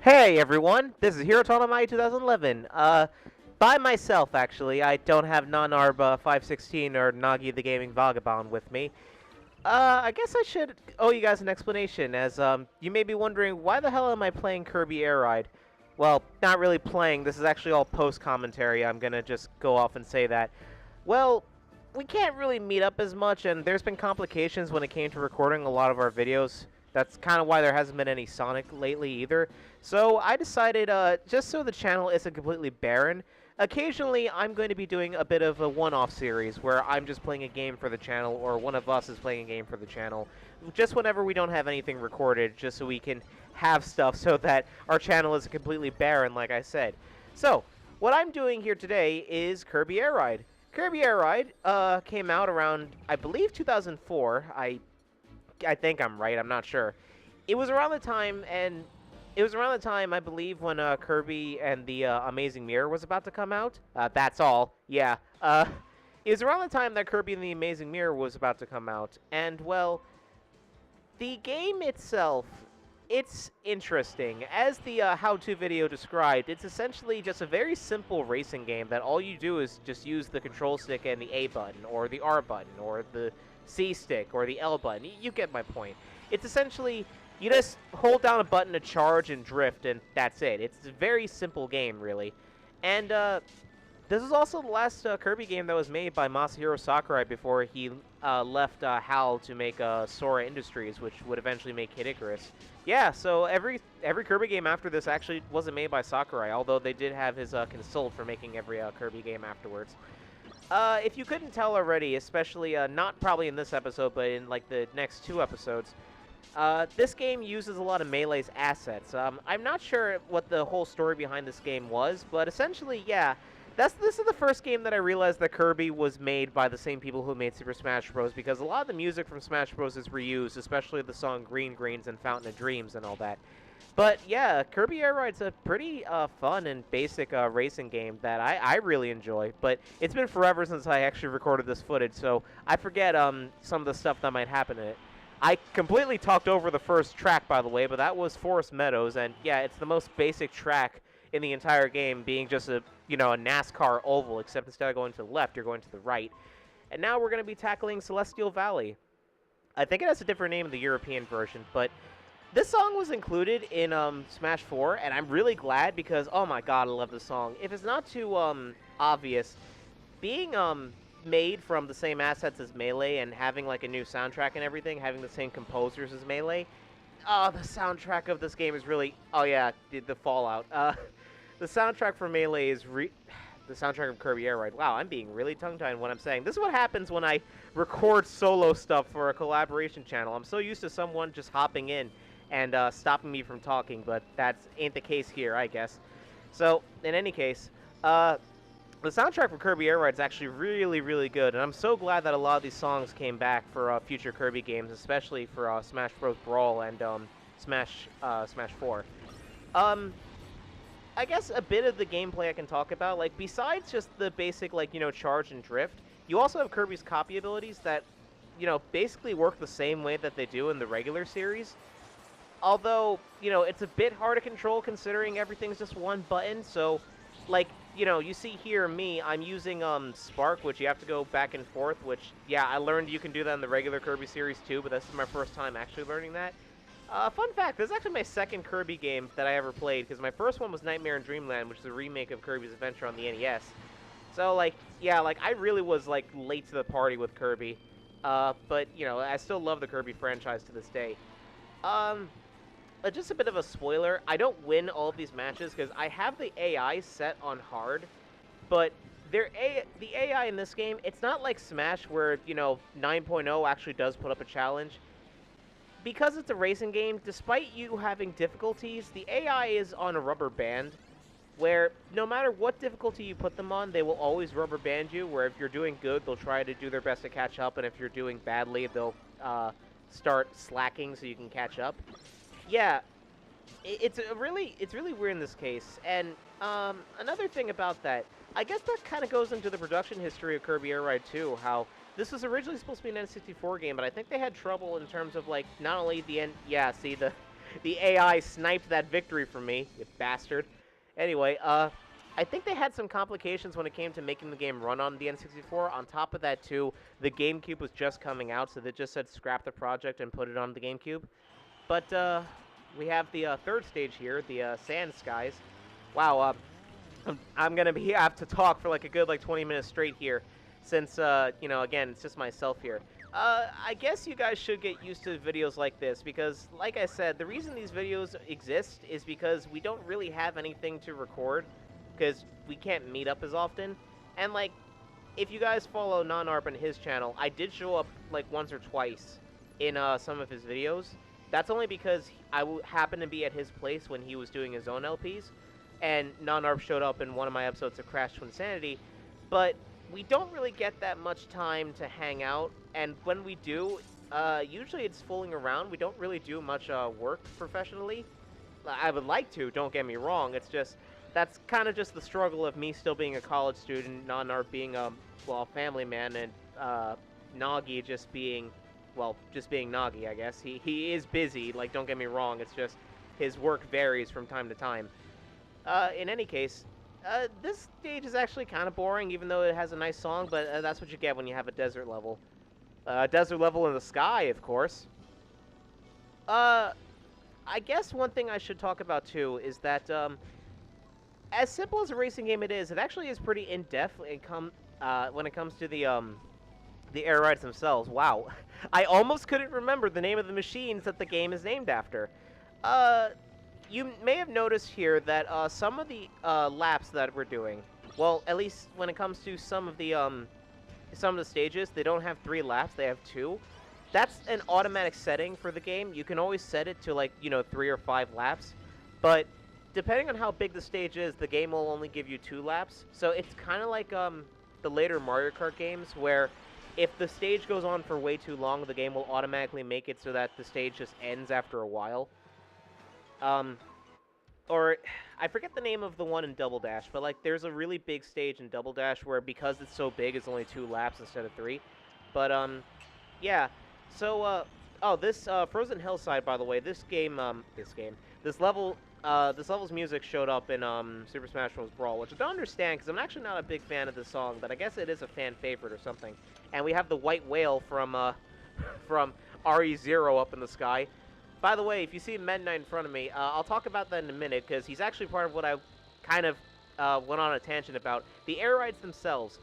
Hey everyone, this is HerotonAlmighty 2011. By myself actually. I don't have Nanarb 516 or Nagi the Gaming Vagabond with me. I guess I should owe you guys an explanation, as you may be wondering why the hell am I playing Kirby Air Ride? Well, not really playing. This is actually all post commentary. I'm gonna just go off and say that. Well, we can't really meet up as much, and there's been complications when it came to recording a lot of our videos. That's kind of why there hasn't been any Sonic lately either. So I decided, just so the channel isn't completely barren, occasionally I'm going to be doing a bit of a one-off series where I'm just playing a game for the channel, or one of us is playing a game for the channel, just whenever we don't have anything recorded, just so we can have stuff so that our channel isn't completely barren, like I said. So, what I'm doing here today is Kirby Air Ride. Kirby Air Ride came out around, I believe, 2004. I think I'm right. I'm not sure. It was around the time, I believe, when Kirby and the Amazing Mirror was about to come out. That's all. Yeah. It was around the time that Kirby and the Amazing Mirror was about to come out, and well, the game itself, it's interesting. As the how-to video described, it's essentially just a very simple racing game that all you do is just use the control stick and the A button, or the R button, or the C stick, or the L button. You get my point. It's essentially, you just hold down a button to charge and drift, and that's it. It's a very simple game, really. And this is also the last Kirby game that was made by Masahiro Sakurai before he left HAL to make Sora Industries, which would eventually make Kid Icarus. Yeah, so every Kirby game after this actually wasn't made by Sakurai, although they did have his consult for making every Kirby game afterwards. If you couldn't tell already, especially not probably in this episode, but in like the next two episodes, this game uses a lot of Melee's assets. I'm not sure what the whole story behind this game was, but essentially, yeah. This is the first game that I realized that Kirby was made by the same people who made Super Smash Bros. Because a lot of the music from Smash Bros. Is reused, especially the song Green Greens and Fountain of Dreams and all that. But yeah, Kirby Air Ride's a pretty fun and basic racing game that I really enjoy. But it's been forever since I actually recorded this footage, so I forget some of the stuff that might happen in it. I completely talked over the first track, by the way, but that was Forest Meadows, and yeah, it's the most basic track in the entire game, being just a NASCAR oval, except instead of going to the left, you're going to the right. And now we're going to be tackling Celestial Valley. I think it has a different name in the European version, but this song was included in Smash 4, and I'm really glad because, oh my god, I love this song. If it's not too obvious, being made from the same assets as Melee and having like a new soundtrack and everything, having the same composers as Melee, oh, the soundtrack of this game is really, oh yeah, the Fallout. The soundtrack for Melee is the soundtrack of Kirby Air Ride. Wow, I'm being really tongue-tied in what I'm saying. This is what happens when I record solo stuff for a collaboration channel. I'm so used to someone just hopping in and stopping me from talking, but that ain't the case here, I guess. So, in any case, the soundtrack for Kirby Air Ride is actually really, really good, and I'm so glad that a lot of these songs came back for future Kirby games, especially for Smash Bros. Brawl and Smash 4. I guess a bit of the gameplay I can talk about, like, besides just the basic, like, charge and drift, you also have Kirby's copy abilities that, basically work the same way that they do in the regular series. Although, it's a bit hard to control considering everything's just one button, so, like, you see here me, I'm using Spark, which you have to go back and forth, which, yeah, I learned you can do that in the regular Kirby series too, but this is my first time actually learning that. Fun fact, this is actually my second Kirby game that I ever played, because my first one was Nightmare in Dreamland, which is a remake of Kirby's Adventure on the NES. So, like, yeah, like, I really was, like, late to the party with Kirby. But, I still love the Kirby franchise to this day. Just a bit of a spoiler, I don't win all of these matches, because I have the AI set on hard, but the AI in this game, it's not like Smash, where, 9.0 actually does put up a challenge. Because it's a racing game, despite you having difficulties, the AI is on a rubber band, where no matter what difficulty you put them on, they will always rubber band you, where if you're doing good, they'll try to do their best to catch up, and if you're doing badly, they'll start slacking so you can catch up. Yeah, it's really weird in this case, and another thing about that, I guess that kind of goes into the production history of Kirby Air Ride 2, how this was originally supposed to be an N64 game, but I think they had trouble in terms of, like, not only the end... Yeah, see, The AI sniped that victory from me, you bastard. Anyway, I think they had some complications when it came to making the game run on the N64. On top of that, too, the GameCube was just coming out, so they just said scrap the project and put it on the GameCube. But we have the third stage here, the Sand Skies. Wow, I'm gonna have to talk for like a good 20 minutes straight here, since you know, again, it's just myself here. I guess you guys should get used to videos like this because, like I said, the reason these videos exist is because we don't really have anything to record because we can't meet up as often. And like, if you guys follow NonArp on his channel, I did show up like once or twice in some of his videos. That's only because I happened to be at his place when he was doing his own LPs, and NonArp showed up in one of my episodes of Crash to Insanity, but we don't really get that much time to hang out, and when we do, usually it's fooling around. We don't really do much work professionally. I would like to, don't get me wrong, it's just, that's kind of just the struggle of me still being a college student, NonArp being a, well, family man, and Nagi just being, well, just being Nagi, I guess. He is busy, like, don't get me wrong, it's just his work varies from time to time. In any case, this stage is actually kind of boring, even though it has a nice song, but that's what you get when you have a desert level. Desert level in the sky, of course. I guess one thing I should talk about, too, is that, as simple as a racing game it actually is pretty in-depth when it comes to the air rides themselves. Wow. I almost couldn't remember the name of the machines that the game is named after. You may have noticed here that some of the laps that we're doing, well, at least when it comes to some of the stages, they don't have 3 laps, they have 2. That's an automatic setting for the game. You can always set it to, like, you know, 3 or 5 laps, but depending on how big the stage is, the game will only give you 2 laps. So it's kind of like the later Mario Kart games, where if the stage goes on for way too long, the game will automatically make it so that the stage just ends after a while. Or, I forget the name of the one in Double Dash, but, like, there's a really big stage in Double Dash where, because it's so big, it's only 2 laps instead of 3. But, yeah. So, oh, this, Frozen Hillside, by the way, this level's music showed up in, Super Smash Bros. Brawl, which I don't understand, because I'm actually not a big fan of this song, but I guess it is a fan favorite or something. And we have the white whale from RE0 up in the sky. By the way, if you see Meta Knight in front of me, I'll talk about that in a minute, because he's actually part of what I kind of went on a tangent about. The air rides themselves.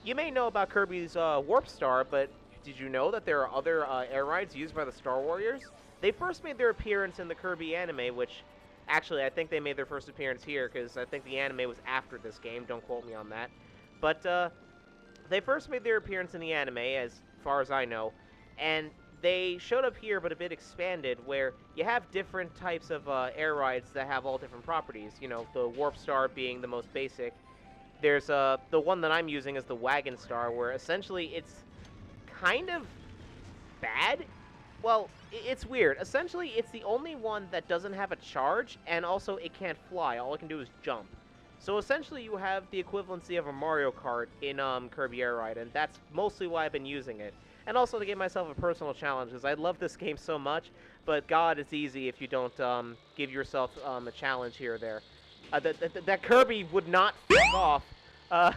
You may know about Kirby's Warp Star, but did you know that there are other air rides used by the Star Warriors? They first made their appearance in the Kirby anime, which, actually, I think they made their first appearance here, because I think the anime was after this game. Don't quote me on that. But they first made their appearance in the anime, as far as I know, and they showed up here, but a bit expanded, where you have different types of air rides that have all different properties. You know, the Warp Star being the most basic. There's the one that I'm using is the Wagon Star, where essentially it's kind of bad. Well, it's weird. Essentially, it's the only one that doesn't have a charge, and also it can't fly. All it can do is jump. So essentially, you have the equivalency of a Mario Kart in Kirby Air Ride, and that's mostly why I've been using it. And also to give myself a personal challenge, because I love this game so much, but God, it's easy if you don't give yourself a challenge here or there. That Kirby would not f*** off. Well,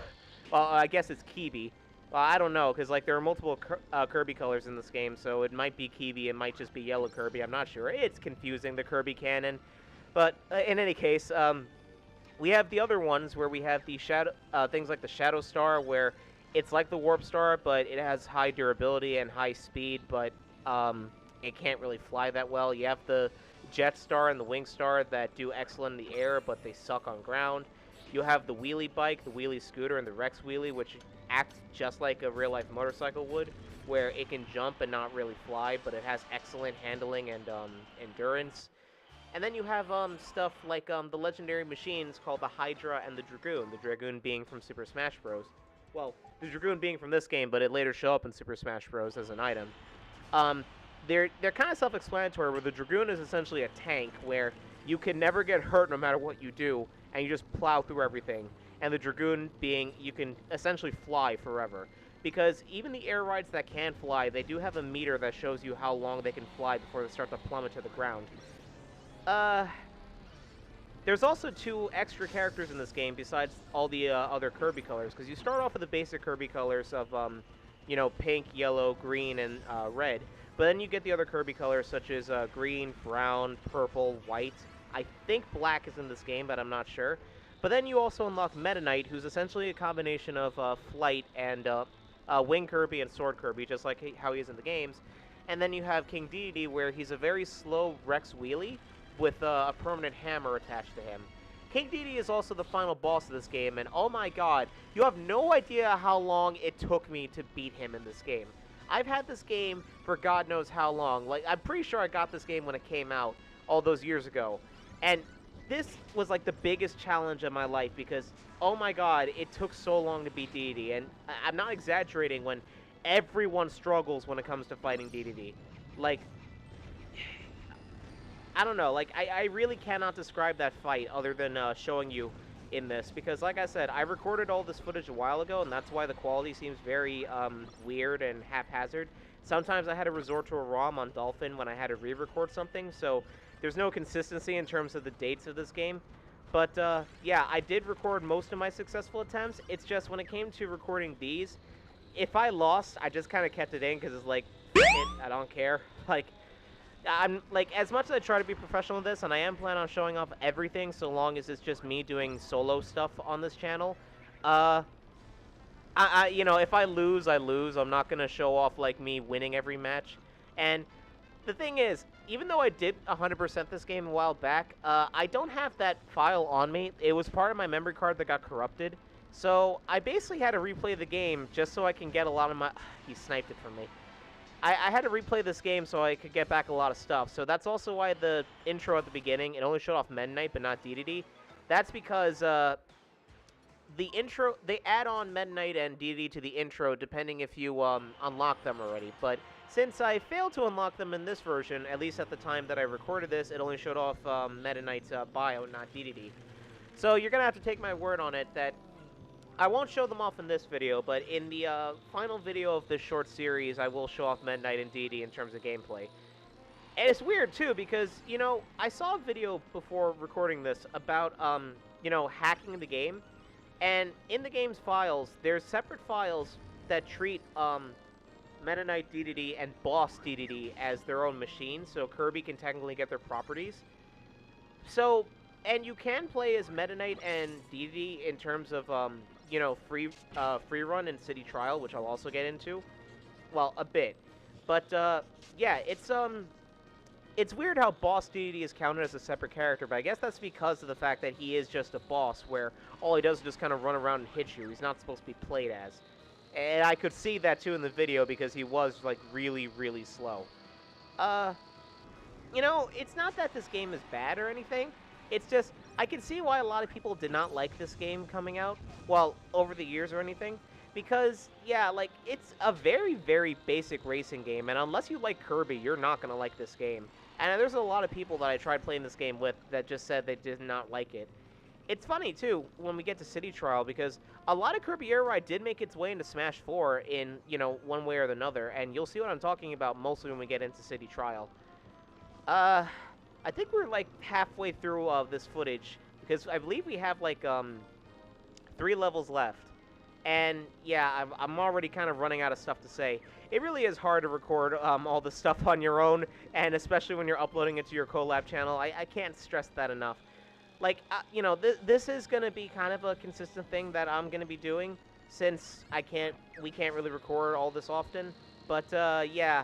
I guess it's Kibi. Well, I don't know, because like there are multiple Kirby colors in this game, so it might be Kibi, it might just be Yellow Kirby, I'm not sure. It's confusing, the Kirby canon. But in any case, we have the other ones where we have the shadow things like the Shadow Star, where it's like the Warp Star, but it has high durability and high speed, but it can't really fly that well. You have the Jet Star and the Wing Star that do excellent in the air, but they suck on ground. You have the Wheelie Bike, the Wheelie Scooter, and the Rex Wheelie, which acts just like a real-life motorcycle would, where it can jump and not really fly, but it has excellent handling and endurance. And then you have stuff like the legendary machines called the Hydra and the Dragoon being from Super Smash Bros. Well, the Dragoon being from this game, but it later showed up in Super Smash Bros. As an item. They're kind of self-explanatory, where the Dragoon is essentially a tank, where you can never get hurt no matter what you do, and you just plow through everything. And the Dragoon being, you can essentially fly forever. Because even the air rides that can fly, they do have a meter that shows you how long they can fly before they start to plummet to the ground. Uh, there's also 2 extra characters in this game besides all the other Kirby colors, because you start off with the basic Kirby colors of, you know, pink, yellow, green, and red. But then you get the other Kirby colors such as green, brown, purple, white. I think black is in this game, but I'm not sure. But then you also unlock Meta Knight, who's essentially a combination of Flight and Wing Kirby and Sword Kirby, just like how he is in the games. And then you have King Dedede, where he's a very slow Rex Wheelie with a permanent hammer attached to him. King Dedede is also the final boss of this game, and oh my god, you have no idea how long it took me to beat him in this game. I've had this game for God knows how long. Like, I'm pretty sure I got this game when it came out all those years ago. And this was like the biggest challenge of my life because, oh my god, it took so long to beat Dedede. And I'm not exaggerating when everyone struggles when it comes to fighting Dedede. Like, I don't know, like, I really cannot describe that fight other than showing you in this, because like I said, I recorded all this footage a while ago, and that's why the quality seems very weird and haphazard. Sometimes I had to resort to a ROM on Dolphin when I had to re-record something, so there's no consistency in terms of the dates of this game. But yeah, I did record most of my successful attempts. It's just when it came to recording these, if I lost, I just kind of kept it in because it's like, I don't care. Like, I'm like, as much as I try to be professional with this, and I am planning on showing off everything so long as it's just me doing solo stuff on this channel, you know, if I lose, I lose. I'm not gonna show off like me winning every match. And the thing is, even though I did 100% this game a while back, I don't have that file on me. It was part of my memory card that got corrupted. So I basically had to replay the game just so I can get a lot of my... He sniped it from me. I had to replay this game so I could get back a lot of stuff. So that's also why the intro at the beginning, it only showed off Meta Knight but not Dedede. That's because the intro, they add on Meta Knight and Dedede to the intro depending if you unlock them already. But since I failed to unlock them in this version, at least at the time that I recorded this, it only showed off Meta Knight's bio, not Dedede. So you're going to have to take my word on it that I won't show them off in this video, but in the final video of this short series, I will show off Meta Knight and Dedede in terms of gameplay. And it's weird, too, because, you know, I saw a video before recording this about, you know, hacking the game. And in the game's files, there's separate files that treat Meta Knight Dedede and Boss Dedede as their own machines, so Kirby can technically get their properties. So, and you can play as Meta Knight and Dedede in terms of, you know, free run and city trial, which I'll also get into. Well, a bit. But, yeah, it's weird how Boss Dedede is counted as a separate character, but I guess that's because of the fact that he is just a boss, where all he does is just kind of run around and hit you. He's not supposed to be played as. And I could see that, too, in the video, because he was, like, really, really slow. You know, it's not that this game is bad or anything. It's just, I can see why a lot of people did not like this game coming out, well, over the years or anything. Because, yeah, like, it's a very, very basic racing game, and unless you like Kirby, you're not going to like this game. And there's a lot of people that I tried playing this game with that just said they did not like it. It's funny, too, when we get to City Trial, because a lot of Kirby Air Ride did make its way into Smash 4 in, you know, one way or another, and you'll see what I'm talking about mostly when we get into City Trial. I think we're, like, halfway through this footage, because I believe we have, like, 3 levels left. And, yeah, I'm already kind of running out of stuff to say. It really is hard to record all this stuff on your own, and especially when you're uploading it to your collab channel. I can't stress that enough. Like, you know, this is going to be kind of a consistent thing that I'm going to be doing, since we can't really record all this often. But, yeah,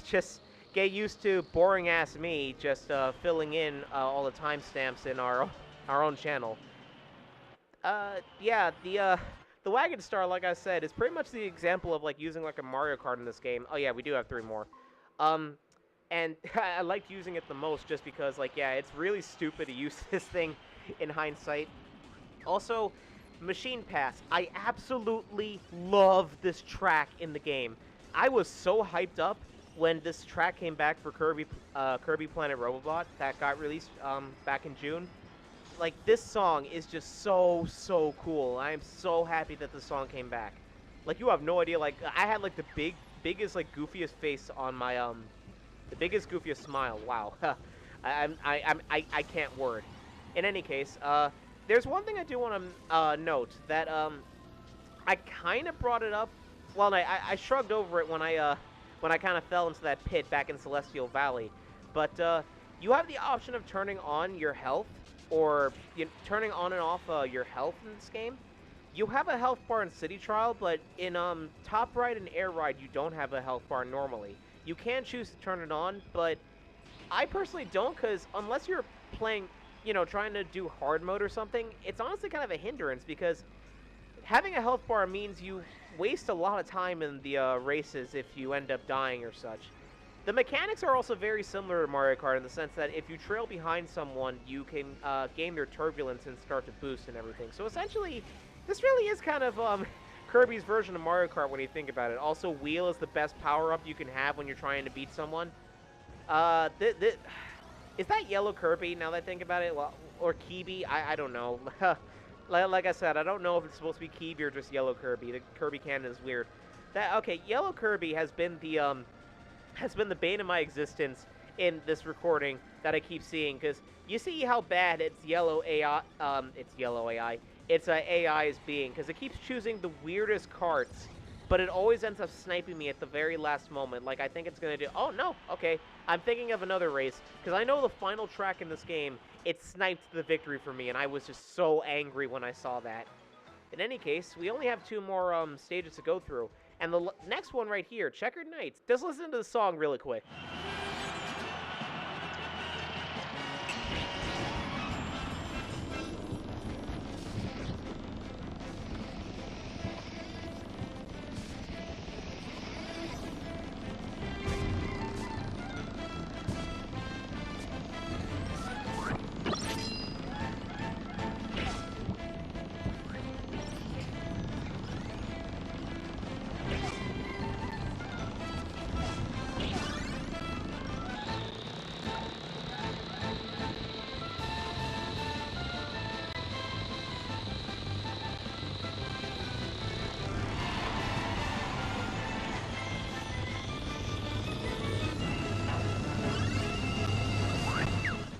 just get used to boring-ass me just filling in all the timestamps in our own channel. Yeah, the Wagon Star, like I said, is pretty much the example of, like, using, like, a Mario Kart in this game. Oh, yeah, we do have 3 more. And I liked using it the most just because, like, yeah, it's really stupid to use this thing in hindsight. Also, Machine Pass. I absolutely love this track in the game. I was so hyped up when this track came back for Kirby Planet Robobot that got released back in June. Like, this song is just so cool. I am so happy that the song came back. Like, you have no idea. Like, I had, like, the biggest, like, goofiest face on my, the biggest, goofiest smile. Wow. I can't word. In any case, there's one thing I do want to note that I kind of brought it up. Well, I shrugged over it when I kind of fell into that pit back in Celestial Valley. But you have the option of turning on your health or turning on and off your health in this game. You have a health bar in City Trial, but in Top Ride and Air Ride, you don't have a health bar normally. You can choose to turn it on, but I personally don't, because unless you're playing, trying to do hard mode or something, it's honestly kind of a hindrance, because having a health bar means you waste a lot of time in the races if you end up dying or such. The mechanics are also very similar to Mario Kart in the sense that if you trail behind someone, you can gain their turbulence and start to boost and everything. So essentially, this really is kind of Kirby's version of Mario Kart when you think about it. Also, Wheel is the best power-up you can have when you're trying to beat someone. Is that Yellow Kirby, now that I think about it? Well, or Kirby? I don't know. Like I said, I don't know if it's supposed to be Kirby or just Yellow Kirby. The Kirby canon is weird. Okay, Yellow Kirby has been the bane of my existence in this recording that I keep seeing, because you see how bad its yellow AI, its AI is being, because it keeps choosing the weirdest carts, but it always ends up sniping me at the very last moment. Like, I think it's going to do... Oh, no. Okay. I'm thinking of another race, because I know the final track in this game, it sniped the victory for me, and I was just so angry when I saw that. In any case, we only have 2 more stages to go through. And the next one right here, Checkered Knights. Just listen to the song really quick.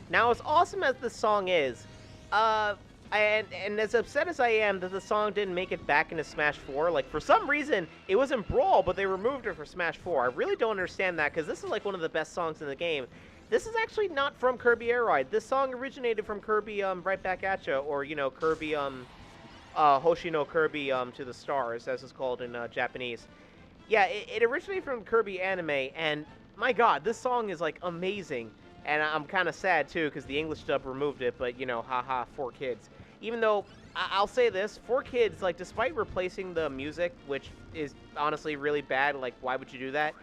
Now, as awesome as this song is, and as upset as I am that the song didn't make it back into Smash 4, like, for some reason, it was in Brawl, but they removed it for Smash 4. I really don't understand that, because this is, like, one of the best songs in the game. This is actually not from Kirby Air Ride. This song originated from Kirby, Right Back At Ya, or, Kirby, Hoshi no Kirby, to the Stars, as it's called in, Japanese. Yeah, it originated from Kirby anime, and, my god, this song is, like, amazing. And I'm kind of sad, too, because the English dub removed it, but, haha, 4Kids. Even though, I'll say this, 4Kids, like, despite replacing the music, which is honestly really bad, like, why would you do that?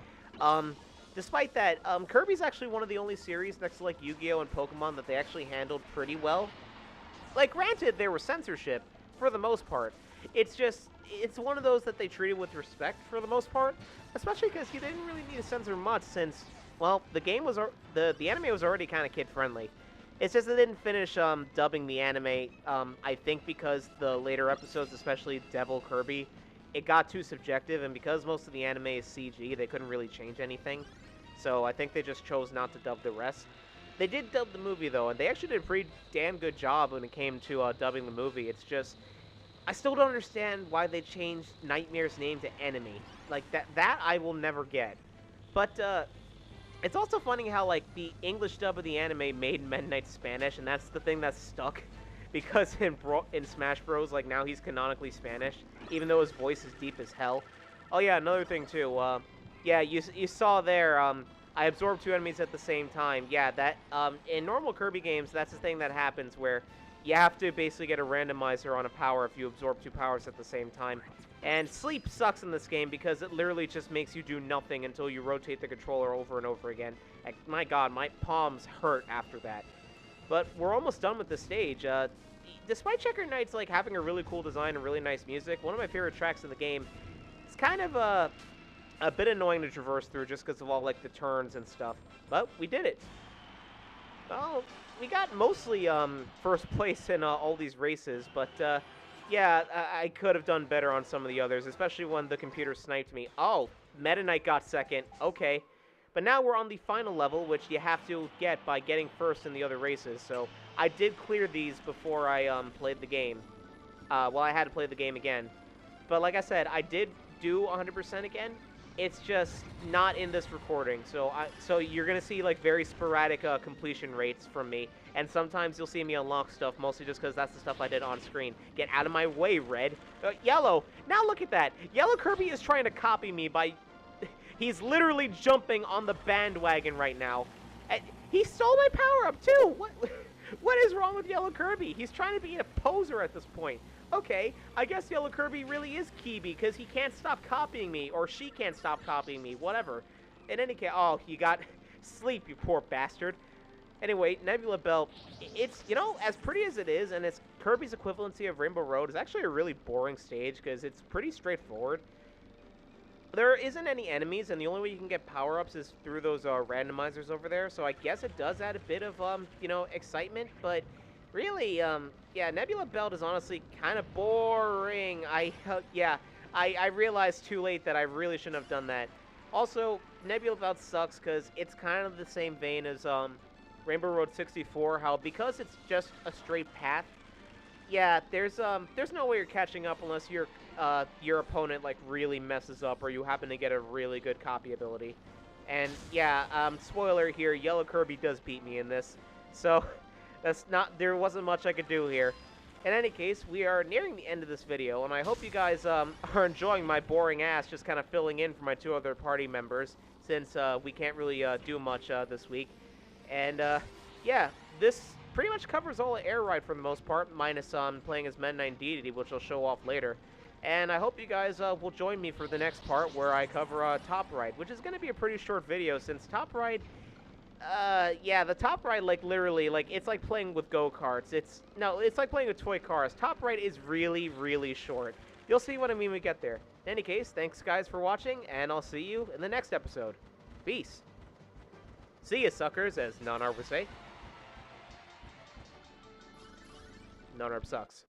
Despite that, Kirby's actually one of the only series next to, like, Yu-Gi-Oh! And Pokemon that they actually handled pretty well. Like, granted, there was censorship, for the most part. It's just, it's one of those that they treated with respect, for the most part. Especially because you didn't really need to censor much, since... Well, the game was the anime was already kind of kid-friendly. It's just they didn't finish dubbing the anime, I think because the later episodes, especially Devil Kirby, it got too subjective, and because most of the anime is CG, they couldn't really change anything. So I think they just chose not to dub the rest. They did dub the movie, though, and they actually did a pretty damn good job when it came to dubbing the movie. It's just... I still don't understand why they changed Nightmare's name to Enemy. Like, that I will never get. But, it's also funny how, like, the English dub of the anime made Meta Knight Spanish, and that's the thing that's stuck. Because in Smash Bros, like, now he's canonically Spanish, even though his voice is deep as hell. Oh, yeah, another thing, too. Yeah, you saw there, I absorbed 2 enemies at the same time. Yeah, that, in normal Kirby games, that's the thing that happens, where you have to basically get a randomizer on a power if you absorb 2 powers at the same time. And sleep sucks in this game because it literally just makes you do nothing until you rotate the controller over and over again. Like, my god, my palms hurt after that. But we're almost done with this stage. Despite Checkered Knights, like, having a really cool design and really nice music, one of my favorite tracks in the game, it's kind of a bit annoying to traverse through just because of all, like, the turns and stuff. But we did it. Well, we got mostly first place in all these races, but yeah, I could have done better on some of the others, especially when the computer sniped me. Oh, Meta Knight got second. Okay. But now we're on the final level, which you have to get by getting first in the other races. So I did clear these before I played the game. Well, I had to play the game again. But like I said, I did do 100% again. It's just not in this recording. So you're going to see like very sporadic completion rates from me. And sometimes you'll see me unlock stuff, mostly just because that's the stuff I did on screen. Get out of my way, Red. Yellow. Now look at that. Yellow Kirby is trying to copy me by... He's literally jumping on the bandwagon right now. He stole my power-up, too! What is wrong with Yellow Kirby? He's trying to be a poser at this point. Okay, I guess Yellow Kirby really is Kirby, because he can't stop copying me, or she can't stop copying me, whatever. In any case, oh, you got sleep, you poor bastard. Anyway, Nebula Belt, it's, you know, as pretty as it is, and it's Kirby's equivalency of Rainbow Road, is actually a really boring stage, because it's pretty straightforward. There isn't any enemies, and the only way you can get power-ups is through those randomizers over there, so I guess it does add a bit of, you know, excitement, but really, yeah, Nebula Belt is honestly kind of boring. I realized too late that I really shouldn't have done that. Also, Nebula Belt sucks because it's kind of the same vein as, Rainbow Road 64, how because it's just a straight path, yeah, there's no way you're catching up unless your opponent, like, really messes up or you happen to get a really good copy ability. And, yeah, spoiler here, Yellow Kirby does beat me in this. So, there wasn't much I could do here. In any case, we are nearing the end of this video, and I hope you guys, are enjoying my boring ass just kind of filling in for my two other party members, since, we can't really, do much, this week. And, yeah, this pretty much covers all of Air Ride for the most part, minus playing as Meta Knight Deity, which I'll show off later. And I hope you guys will join me for the next part where I cover Top Ride, which is going to be a pretty short video since Top Ride, yeah, the Top Ride, like, literally, like, it's like playing with go-karts. It's like playing with toy cars. Top Ride is really, really short. You'll see what I mean when we get there. In any case, thanks guys for watching, and I'll see you in the next episode. Peace. See ya, suckers, as Non-Arb would say. Non-Arb sucks.